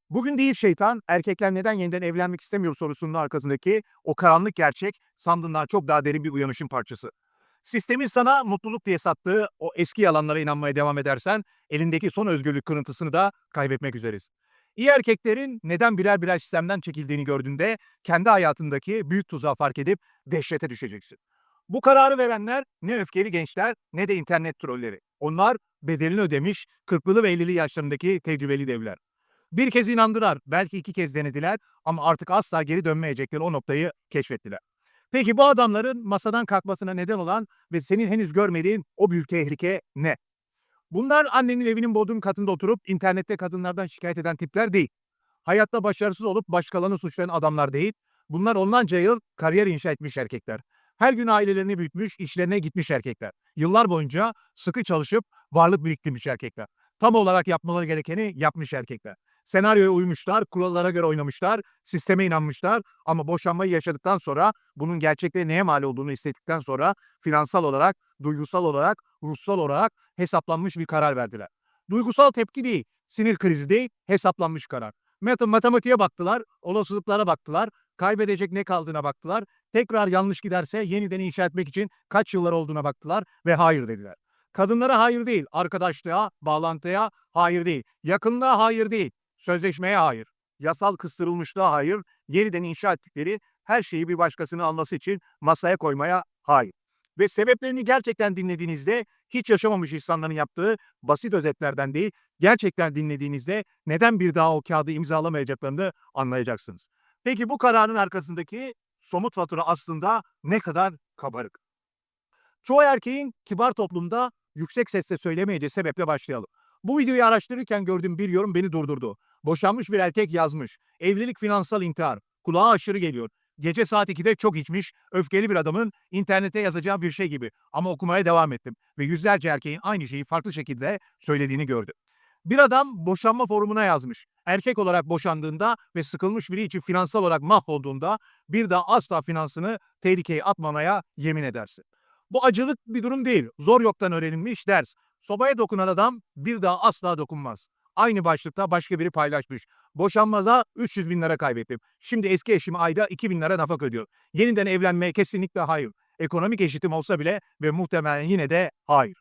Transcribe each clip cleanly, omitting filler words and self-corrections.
Bugün değil şeytan, erkekler neden yeniden evlenmek istemiyor sorusunun arkasındaki o karanlık gerçek sandığından çok daha derin bir uyanışın parçası. Sistemin sana mutluluk diye sattığı o eski yalanlara inanmaya devam edersen elindeki son özgürlük kırıntısını da kaybetmek üzeresin. İyi erkeklerin neden birer birer sistemden çekildiğini gördüğünde kendi hayatındaki büyük tuzağı fark edip dehşete düşeceksin. Bu kararı verenler ne öfkeli gençler ne de internet trolleri. Onlar bedelini ödemiş 40'lı ve 50'li yaşlarındaki tecrübeli devler. Bir kez inandılar, belki 2 kez denediler ama artık asla geri dönmeyecekleri o noktayı keşfettiler. Peki bu adamların masadan kalkmasına neden olan ve senin henüz görmediğin o büyük tehlike ne? Bunlar annenin evinin bodrum katında oturup internette kadınlardan şikayet eden tipler değil. Hayatta başarısız olup başkalarını suçlayan adamlar değil. Bunlar onlarca yıl kariyer inşa etmiş erkekler. Her gün ailelerini büyütmüş, işlerine gitmiş erkekler. Yıllar boyunca sıkı çalışıp varlık biriktirmiş erkekler. Tam olarak yapmaları gerekeni yapmış erkekler. Senaryoya uymuşlar, kurallara göre oynamışlar, sisteme inanmışlar ama boşanmayı yaşadıktan sonra bunun gerçekte neye mal olduğunu hissettikten sonra finansal olarak, duygusal olarak, ruhsal olarak hesaplanmış bir karar verdiler. Duygusal tepki değil, sinir krizi değil, hesaplanmış karar. Matematiğe baktılar, olasılıklara baktılar, kaybedecek ne kaldığına baktılar, tekrar yanlış giderse yeniden inşa etmek için kaç yıllar olduğuna baktılar ve hayır dediler. Kadınlara hayır değil, arkadaşlığa, bağlantıya hayır değil, yakınlığa hayır değil, sözleşmeye hayır, yasal kıstırılmışlığa hayır, yeniden inşa ettikleri her şeyi bir başkasının alması için masaya koymaya hayır. Ve sebeplerini gerçekten dinlediğinizde hiç yaşamamış insanların yaptığı basit özetlerden değil, gerçekten dinlediğinizde neden bir daha o kağıdı imzalamayacaklarını anlayacaksınız. Peki bu kararın arkasındaki somut fatura aslında ne kadar kabarık? Çoğu erkeğin kibar toplumda yüksek sesle söylemeyeceği sebeple başlayalım. Bu videoyu araştırırken gördüğüm bir yorum beni durdurdu. Boşanmış bir erkek yazmış. Evlilik finansal intihar. Kulağa aşırı geliyor. Gece saat 2'de çok içmiş, öfkeli bir adamın internete yazacağı bir şey gibi. Ama okumaya devam ettim ve yüzlerce erkeğin aynı şeyi farklı şekilde söylediğini gördüm. Bir adam boşanma forumuna yazmış. Erkek olarak boşandığında ve sıkılmış biri için finansal olarak mahvolduğunda bir daha asla finansını tehlikeye atmamaya yemin edersin. Bu acılık bir durum değil. Zor yoktan öğrenilmiş ders. Sobaya dokunan adam bir daha asla dokunmaz. Aynı başlıkta başka biri paylaşmış. Boşanmada 300 bin lira kaybettim. Şimdi eski eşim ayda 2 bin lira nafaka ödüyor. Yeniden evlenmeye kesinlikle hayır. Ekonomik eşitim olsa bile ve muhtemelen yine de hayır.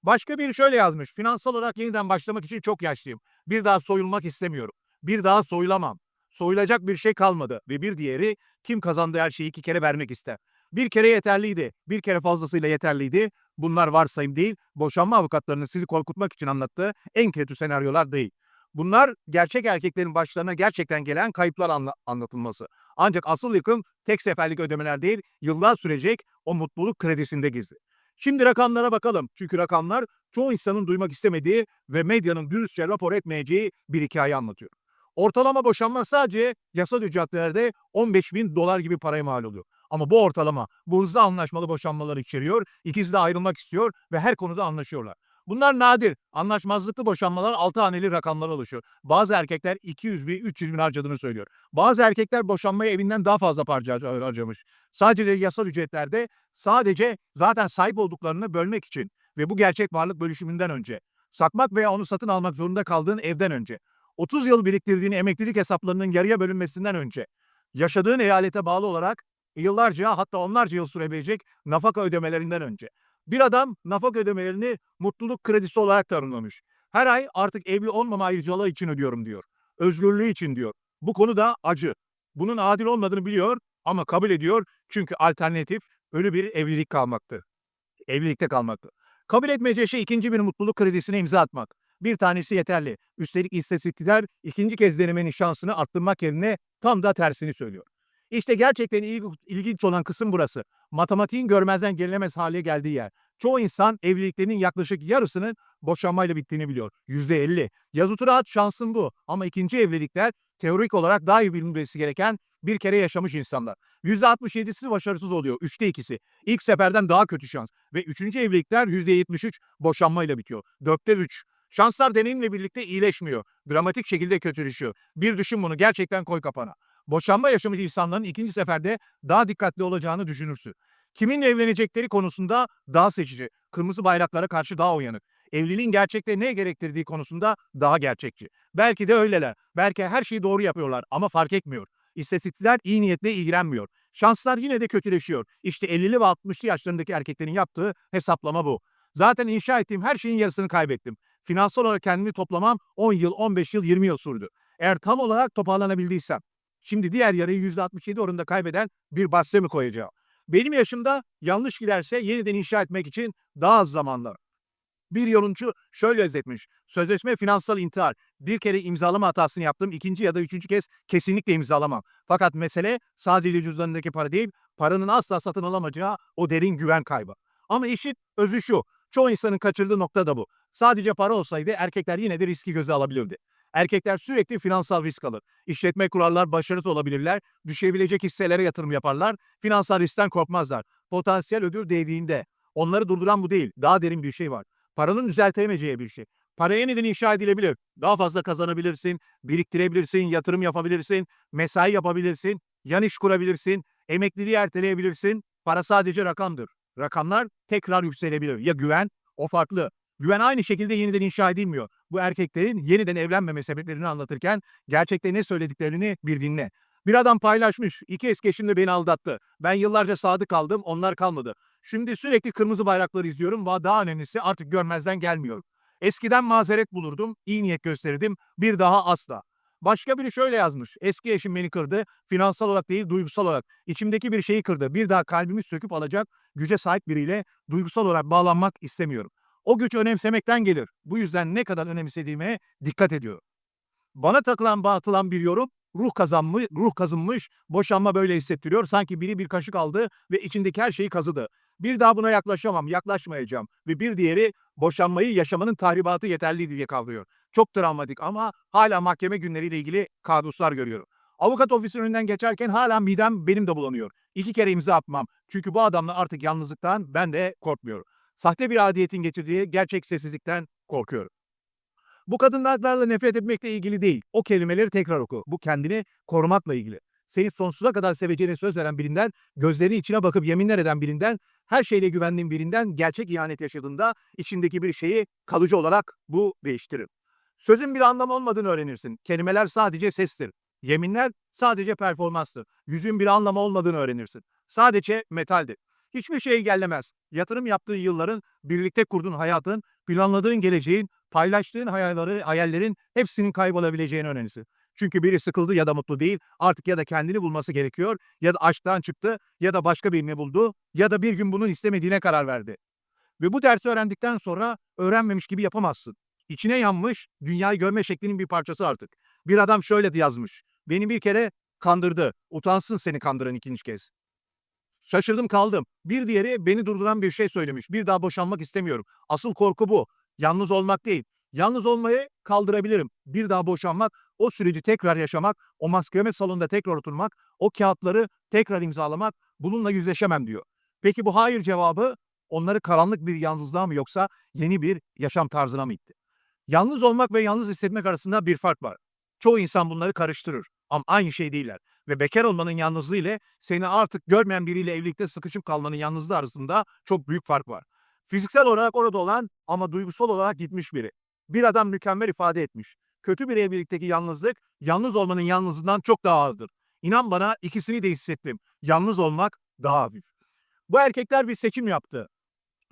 Başka biri şöyle yazmış. Finansal olarak yeniden başlamak için çok yaşlıyım. Bir daha soyulmak istemiyorum. Bir daha soyulamam. Soyulacak bir şey kalmadı. Ve bir diğeri kim kazandığı her şeyi 2 kere vermek ister. Bir kere yeterliydi. Bir kere fazlasıyla yeterliydi. Bunlar varsayım değil, boşanma avukatlarının sizi korkutmak için anlattığı en kötü senaryolar değil. Bunlar gerçek erkeklerin başlarına gerçekten gelen kayıplar anlatılması. Ancak asıl yıkım tek seferlik ödemeler değil, yıllar sürecek o mutluluk kredisinde gizli. Şimdi rakamlara bakalım. Çünkü rakamlar çoğu insanın duymak istemediği ve medyanın dürüstçe rapor etmeyeceği bir hikaye anlatıyor. Ortalama boşanma sadece yasa dışı caddelerde 15 bin dolar gibi paraya mal oluyor. Ama bu ortalama, bu hızlı anlaşmalı boşanmaları içeriyor, ikisi de ayrılmak istiyor ve her konuda anlaşıyorlar. Bunlar nadir. Anlaşmazlıklı boşanmalar 6 haneli rakamlara oluşuyor. Bazı erkekler 200 bin, 300 bin harcadığını söylüyor. Bazı erkekler boşanmaya evinden daha fazla harcamış. Sadece yasal ücretlerde sadece zaten sahip olduklarını bölmek için ve bu gerçek varlık bölüşümünden önce, satmak veya onu satın almak zorunda kaldığın evden önce, 30 yıl biriktirdiğin emeklilik hesaplarının yarıya bölünmesinden önce, yaşadığın eyalete bağlı olarak yıllarca hatta onlarca yıl sürebilecek nafaka ödemelerinden önce. Bir adam nafaka ödemelerini mutluluk kredisi olarak tanımlamış. Her ay artık evli olmama ayrıcalığı için ödüyorum diyor. Özgürlüğü için diyor. Bu konu da acı. Bunun adil olmadığını biliyor ama kabul ediyor çünkü alternatif ölü bir evlilik kalmaktı. Evlilikte kalmaktı. Kabul etmeyeceği şey ikinci bir mutluluk kredisine imza atmak. Bir tanesi yeterli. Üstelik istatistikler ikinci kez denemenin şansını arttırmak yerine tam da tersini söylüyor. İşte gerçekten ilginç olan kısım burası. Matematiğin görmezden gelinemez hale geldiği yer. Çoğu insan evliliklerinin yaklaşık yarısının boşanmayla bittiğini biliyor. %50. Yazıtı rahat şansın bu. Ama ikinci evlilikler teorik olarak daha iyi bilinmesi gereken bir kere yaşamış insanlar. %67'si başarısız oluyor. 2/3'ü. İlk seferden daha kötü şans. Ve üçüncü evlilikler %73 boşanmayla bitiyor. 3/4. Şanslar deneyimle birlikte iyileşmiyor. Dramatik şekilde kötüleşiyor. Bir düşün bunu, gerçekten koy kafana. Boşanma yaşamış insanların ikinci seferde daha dikkatli olacağını düşünürsün. Kiminle evlenecekleri konusunda daha seçici, kırmızı bayraklara karşı daha uyanık. Evliliğin gerçekte ne gerektirdiği konusunda daha gerçekçi. Belki de öyleler. Belki her şeyi doğru yapıyorlar ama fark etmiyor. İstatistikler iyi niyetle ilgilenmiyor. Şanslar yine de kötüleşiyor. İşte 50'li ve 60'lı yaşlarındaki erkeklerin yaptığı hesaplama bu. Zaten inşa ettiğim her şeyin yarısını kaybettim. Finansal olarak kendimi toplamam 10 yıl, 15 yıl, 20 yıl sürdü. Eğer tam olarak toparlanabildiysem, şimdi diğer yarıyı %67 oranında kaybeden bir bahse mi koyacağım? Benim yaşımda yanlış giderse yeniden inşa etmek için daha az zamanla. Bir yorumcu şöyle özetmiş. Sözleşme finansal intihar. Bir kere imzalama hatasını yaptım. İkinci ya da üçüncü kez kesinlikle imzalamam. Fakat mesele sadece cüzdanındaki para değil, paranın asla satın alamayacağı o derin güven kaybı. Ama işin özü şu. Çoğu insanın kaçırdığı nokta da bu. Sadece para olsaydı erkekler yine de riski göze alabilirdi. Erkekler sürekli finansal risk alır. İşletme kurarlar, başarısız olabilirler, düşebilecek hisselere yatırım yaparlar, finansal riskten korkmazlar. Potansiyel ödül değdiğinde onları durduran bu değil, daha derin bir şey var. Paranın düzeltemeyeceği bir şey. Para yeniden inşa edilebilir. Daha fazla kazanabilirsin, biriktirebilirsin, yatırım yapabilirsin, mesai yapabilirsin, yan iş kurabilirsin, emekliliği erteleyebilirsin. Para sadece rakamdır. Rakamlar tekrar yükselebilir. Ya güven? O farklı. Güven aynı şekilde yeniden inşa edilmiyor. Bu erkeklerin yeniden evlenmeme sebeplerini anlatırken gerçekte ne söylediklerini bir dinle. Bir adam paylaşmış. 2 eski eşim beni aldattı. Ben yıllarca sadık kaldım, onlar kalmadı. Şimdi sürekli kırmızı bayrakları izliyorum ve daha önemlisi artık görmezden gelmiyorum. Eskiden mazeret bulurdum, iyi niyet gösterirdim, bir daha asla. Başka biri şöyle yazmış. Eski eşim beni kırdı, finansal olarak değil duygusal olarak. İçimdeki bir şeyi kırdı. Bir daha kalbimi söküp alacak güce sahip biriyle duygusal olarak bağlanmak istemiyorum. O güç önemsemekten gelir. Bu yüzden ne kadar önemsediğime dikkat ediyorum. Bana takılan batılan bir yorum, ruh kazınmış, boşanma böyle hissettiriyor. Sanki biri bir kaşık aldı ve içindeki her şeyi kazıdı. Bir daha buna yaklaşamam, yaklaşmayacağım. Ve bir diğeri boşanmayı yaşamanın tahribatı yeterli diye kavrıyor. Çok travmatik ama hala mahkeme günleriyle ilgili kabuslar görüyorum. Avukat ofisinin önünden geçerken hala midem benim de bulanıyor. 2 kere imza atmam. Çünkü bu adamla artık yalnızlıktan ben de korkmuyorum. Sahte bir adiyetin getirdiği gerçek sessizlikten korkuyorum. Bu kadınlarla nefret etmekle ilgili değil. O kelimeleri tekrar oku. Bu kendini korumakla ilgili. Seni sonsuza kadar seveceğine söz veren birinden, gözlerinin içine bakıp yeminler eden birinden, her şeyle güvendiğin birinden gerçek ihanet yaşadığında içindeki bir şeyi kalıcı olarak bu değiştirir. Sözün bir anlamı olmadığını öğrenirsin. Kelimeler sadece sestir. Yeminler sadece performanstır. Yüzün bir anlamı olmadığını öğrenirsin. Sadece metaldir. Hiçbir şey engellemez. Yatırım yaptığın yılların, birlikte kurduğun hayatın, planladığın geleceğin, paylaştığın hayallerin hepsinin kaybolabileceğini öğrenirsin. Çünkü biri sıkıldı ya da mutlu değil, artık ya da kendini bulması gerekiyor, ya da aşktan çıktı, ya da başka birini buldu, ya da bir gün bunun istemediğine karar verdi. Ve bu dersi öğrendikten sonra öğrenmemiş gibi yapamazsın. İçine yanmış, dünyayı görme şeklinin bir parçası artık. Bir adam şöyle yazmış. Beni bir kere kandırdı. Utansın seni kandıran ikinci kez. Şaşırdım kaldım. Bir diğeri beni durduran bir şey söylemiş. Bir daha boşanmak istemiyorum. Asıl korku bu. Yalnız olmak değil. Yalnız olmayı kaldırabilirim. Bir daha boşanmak, o süreci tekrar yaşamak, o mahkeme salonunda tekrar oturmak, o kağıtları tekrar imzalamak, bununla yüzleşemem diyor. Peki bu hayır cevabı onları karanlık bir yalnızlığa mı yoksa yeni bir yaşam tarzına mı itti? Yalnız olmak ve yalnız hissetmek arasında bir fark var. Çoğu insan bunları karıştırır ama aynı şey değiller. Ve bekar olmanın yalnızlığı ile seni artık görmeyen biriyle evlilikte sıkışıp kalmanın yalnızlığı arasında çok büyük fark var. Fiziksel olarak orada olan ama duygusal olarak gitmiş biri. Bir adam mükemmel ifade etmiş. Kötü bir evlilikteki yalnızlık, yalnız olmanın yalnızlığından çok daha ağırdır. İnan bana ikisini de hissettim. Yalnız olmak daha hafif. Bu erkekler bir seçim yaptı.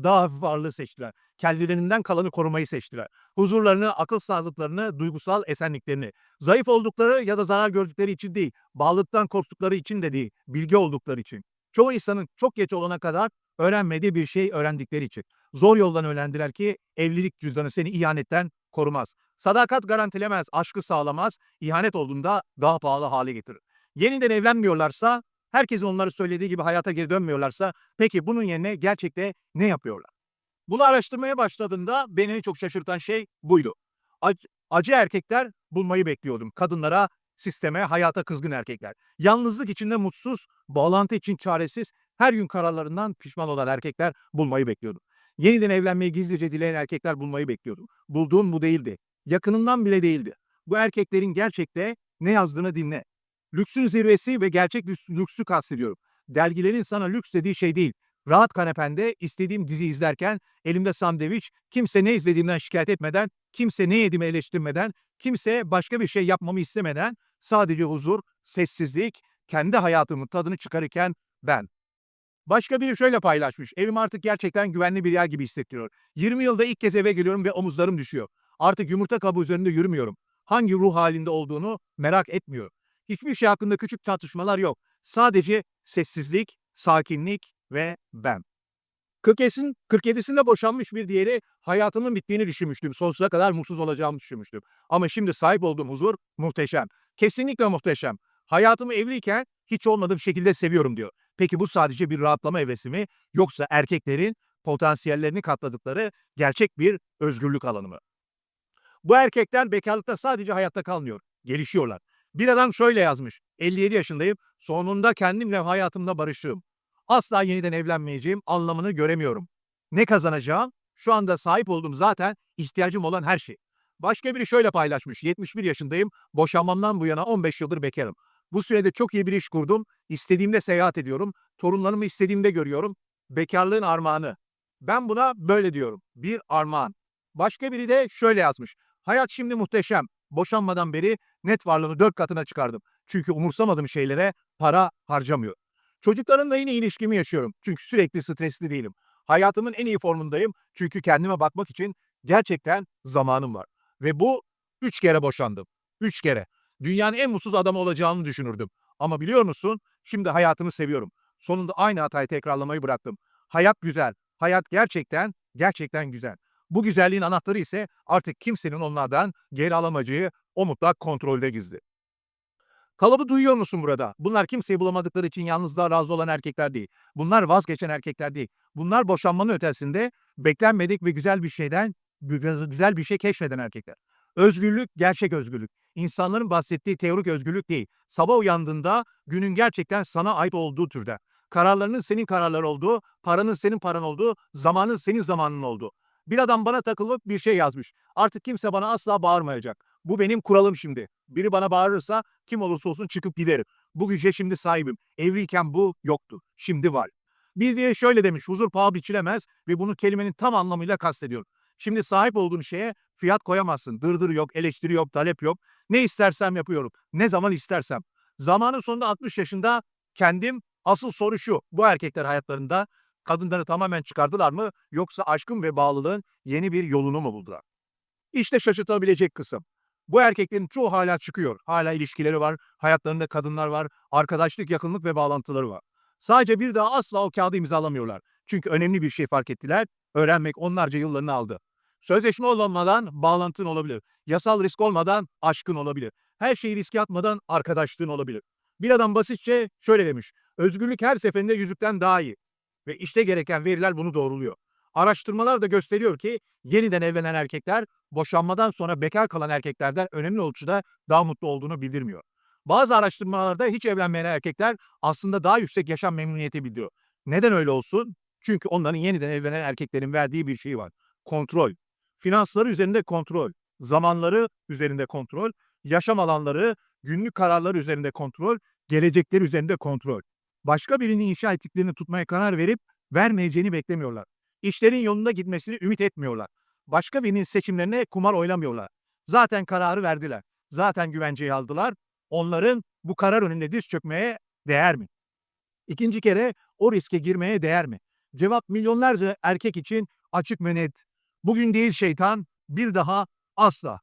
Daha hafif varlığı seçtiler. Kendilerinden kalanı korumayı seçtiler. Huzurlarını, akıl sağlıklarını, duygusal esenliklerini. Zayıf oldukları ya da zarar gördükleri için değil, bağlılıktan korktukları için de değil, bilgi oldukları için. Çoğu insanın çok geç olana kadar öğrenmediği bir şey öğrendikleri için. Zor yoldan öğrendiler ki evlilik cüzdanı seni ihanetten korumaz. Sadakat garantilemez, aşkı sağlamaz, ihanet olduğunda daha pahalı hale getirir. Yeniden evlenmiyorlarsa, herkesin onları söylediği gibi hayata geri dönmüyorlarsa, peki bunun yerine gerçekte ne yapıyorlar? Bunu araştırmaya başladığımda beni en çok şaşırtan şey buydu. Acı erkekler bulmayı bekliyordum. Kadınlara, sisteme, hayata kızgın erkekler. Yalnızlık içinde mutsuz, bağlantı için çaresiz, her gün kararlarından pişman olan erkekler bulmayı bekliyordum. Yeniden evlenmeyi gizlice dileyen erkekler bulmayı bekliyordum. Bulduğum bu değildi. Yakınından bile değildi. Bu erkeklerin gerçekte ne yazdığını dinle. Lüksün zirvesi ve gerçek lüksü kastediyorum. Dergilerin sana lüks dediği şey değil, Rahat kanepende istediğim dizi izlerken elimde sandviç, kimse ne izlediğimden şikayet etmeden, kimse ne yediğimi eleştirmeden, kimse başka bir şey yapmamı istemeden sadece huzur, sessizlik, kendi hayatımın tadını çıkarırken ben. Başka biri şöyle paylaşmış. Evim artık gerçekten güvenli bir yer gibi hissettiriyor. 20 yılda ilk kez eve geliyorum ve omuzlarım düşüyor. Artık yumurta kabuğu üzerinde yürümüyorum. Hangi ruh halinde olduğunu merak etmiyorum. Hiçbir şey hakkında küçük tartışmalar yok. Sadece sessizlik, sakinlik ve ben. 47'sinde boşanmış bir diğeri hayatımın bittiğini düşünmüştüm. Sonsuza kadar mutsuz olacağımı düşünmüştüm. Ama şimdi sahip olduğum huzur muhteşem. Kesinlikle muhteşem. Hayatımı evliyken hiç olmadığım şekilde seviyorum diyor. Peki bu sadece bir rahatlama evresi mi yoksa erkeklerin potansiyellerini katladıkları gerçek bir özgürlük alanı mı? Bu erkekler bekarlıkta sadece hayatta kalmıyor, gelişiyorlar. Bir adam şöyle yazmış, 57 yaşındayım, sonunda kendimle hayatımda barışığım. Asla yeniden evlenmeyeceğim anlamını göremiyorum. Ne kazanacağım? Şu anda sahip olduğum zaten ihtiyacım olan her şey. Başka biri şöyle paylaşmış, 71 yaşındayım, boşanmamdan bu yana 15 yıldır bekarım. Bu sürede çok iyi bir iş kurdum, istediğimde seyahat ediyorum, torunlarımı istediğimde görüyorum. Bekarlığın armağanı. Ben buna böyle diyorum, bir armağan. Başka biri de şöyle yazmış. Hayat şimdi muhteşem. Boşanmadan beri net varlığını 4 katına çıkardım. Çünkü umursamadığım şeylere para harcamıyorum. Çocuklarımla yine ilişkimi yaşıyorum. Çünkü sürekli stresli değilim. Hayatımın en iyi formundayım. Çünkü kendime bakmak için gerçekten zamanım var. Ve bu 3 kere boşandım. 3 kere. Dünyanın en mutsuz adamı olacağımı düşünürdüm. Ama biliyor musun? Şimdi hayatımı seviyorum. Sonunda aynı hatayı tekrarlamayı bıraktım. Hayat güzel. Hayat gerçekten güzel. Bu güzelliğin anahtarı ise artık kimsenin onlardan geri alamayacağı o mutlak kontrolde gizli. Kalıbı duyuyor musun burada? Bunlar kimseyi bulamadıkları için yalnızlığa razı olan erkekler değil. Bunlar vazgeçen erkekler değil. Bunlar boşanmanın ötesinde beklenmedik ve güzel bir şeyden güzel bir şey keşfeden erkekler. Özgürlük, gerçek özgürlük. İnsanların bahsettiği teorik özgürlük değil. Sabah uyandığında günün gerçekten sana ait olduğu türde. Kararlarının senin kararları olduğu, paranın senin paran olduğu, zamanın senin zamanın olduğu. Bir adam bana takılıp bir şey yazmış. Artık kimse bana asla bağırmayacak. Bu benim kuralım şimdi. Biri bana bağırırsa kim olursa olsun çıkıp giderim. Bu güce şimdi sahibim. Evliyken bu yoktu. Şimdi var. Bir diye şöyle demiş. Huzur paha biçilemez ve bunu kelimenin tam anlamıyla kastediyorum. Şimdi sahip olduğun şeye fiyat koyamazsın. Dırdır yok, eleştiri yok, talep yok. Ne istersem yapıyorum. Ne zaman istersem. Zamanın sonunda 60 yaşında kendim asıl soru şu. Bu erkekler hayatlarında kadınları tamamen çıkardılar mı yoksa aşkın ve bağlılığın yeni bir yolunu mu buldular? İşte şaşırtabilecek kısım. Bu erkeklerin çoğu hala çıkıyor. Hala ilişkileri var, hayatlarında kadınlar var, arkadaşlık, yakınlık ve bağlantıları var. Sadece bir daha asla o kağıdı imzalamıyorlar. Çünkü önemli bir şey fark ettiler. Öğrenmek onlarca yıllarını aldı. Sözleşme olmadan bağlantın olabilir. Yasal risk olmadan aşkın olabilir. Her şeyi riske atmadan arkadaşlığın olabilir. Bir adam basitçe şöyle demiş. Özgürlük her seferinde yüzükten daha iyi. Ve işte gereken veriler bunu doğruluyor. Araştırmalar da gösteriyor ki yeniden evlenen erkekler boşanmadan sonra bekar kalan erkeklerden önemli ölçüde daha mutlu olduğunu bildirmiyor. Bazı araştırmalarda hiç evlenmeyen erkekler aslında daha yüksek yaşam memnuniyeti bildiriyor. Neden öyle olsun? Çünkü onların yeniden evlenen erkeklerin verdiği bir şey var. Kontrol. Finansları üzerinde kontrol. Zamanları üzerinde kontrol. Yaşam alanları, günlük kararları üzerinde kontrol. Gelecekleri üzerinde kontrol. Başka birini inşa ettiklerini tutmaya karar verip vermeyeceğini beklemiyorlar. İşlerin yolunda gitmesini ümit etmiyorlar. Başka birinin seçimlerine kumar oynamıyorlar. Zaten kararı verdiler. Zaten güvenceyi aldılar. Onların bu karar önünde diz çökmeye değer mi? İkinci kere o riske girmeye değer mi? Cevap milyonlarca erkek için açık ve net. Bugün değil şeytan, bir daha asla.